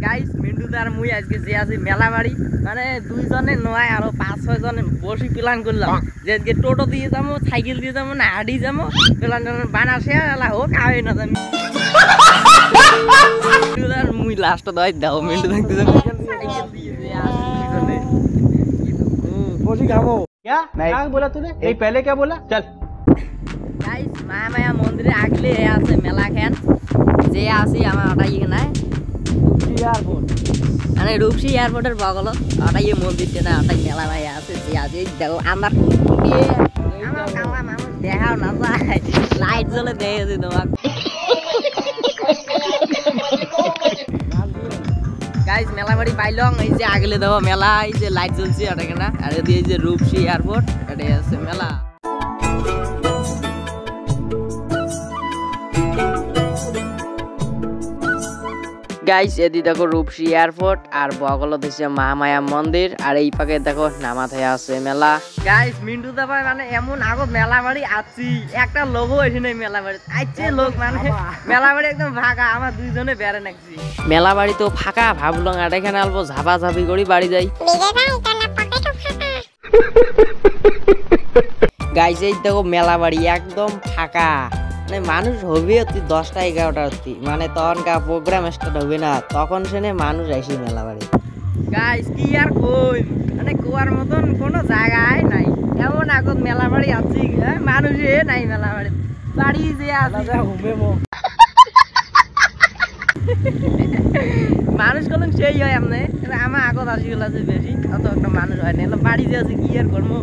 guys Mintu আর মুই আজকে যে আছি মেলা বাড়ি মানে দুইজনে নয় আরো 5-6 জন বসি প্ল্যান করলাম যে আজকে টোটো দিয়ে যাবো সাইকেল দিয়ে যাবো না হাঁটি যাবো প্ল্যান বানাসে এলা হোক আবে না আমি আর মুই লাস্ট দই দাও মিন্টু দেখতে যাবো সাইকেল দিয়ে দুইজনে बॉडी खाओ क्या क्या बोला तूने नहीं पहले क्या बोला चल গাইস মায়া মন্দিরে আগলে আছে মেলা খান যে আছি আমার ওটাই এখানে एयरपोर्ट মানে রূপসী এয়ারপোর্টের বগল ওটাই মন্দিরটা না ওটাই মেলা ভাই আছে যে আছে দেখো আমরা আমার কালা মানুষ দেখাও না যায় লাইট জ্বলে দেখেছি তোমাকে গাইস মেলা বাড়ি পাইলং এই যে আগলে দেবো মেলা এই যে লাইট জ্বলছে ওটাকে না আর এই যে রূপসী এয়ারপোর্ট এটাই আছে মেলা গাইস এদি দেখো রূপসী এয়ারপোর্ট আর বগল দিছে মহামায়া মন্দির আর এই পাকে দেখো নামাথায় আছে মেলা গাইস মিন্টু দা ভাই মানে এমন আগো মেলা বাড়ি আছি একটা লোগো এসে নেই মেলা বাড়ি আইছে লোক মানে মেলা বাড়ি একদম ফাঁকা আমার দুইজনে বেড়ে নাকছি মেলা বাড়ি তো ফাঁকা ভাবলং আর এখানে অল্প ঝাপা ঝাপি করি বাড়ি যাই গাইস এই দেখো মেলা বাড়ি একদম ফাঁকা মানে মানুষ হবে অতি 10টা 11টা অতি মানে তখনকার প্রোগ্রাম স্টার্ট হবে না তখন সেনে মানুষ আসি মেলা বাড়ি গাইস কি আর কই মানে কোয়ার মতন কোনো জায়গায় নাই এমন আগত মেলা বাড়ি আছি মানুষে নাই মেলা বাড়ি বাড়ি যে আছে মানুষ কোন সেই হয় এমনি আমার আগত আসি গেল বেশি অত একটা মানুষ হয় না বাড়ি যে আছে কি আর করবো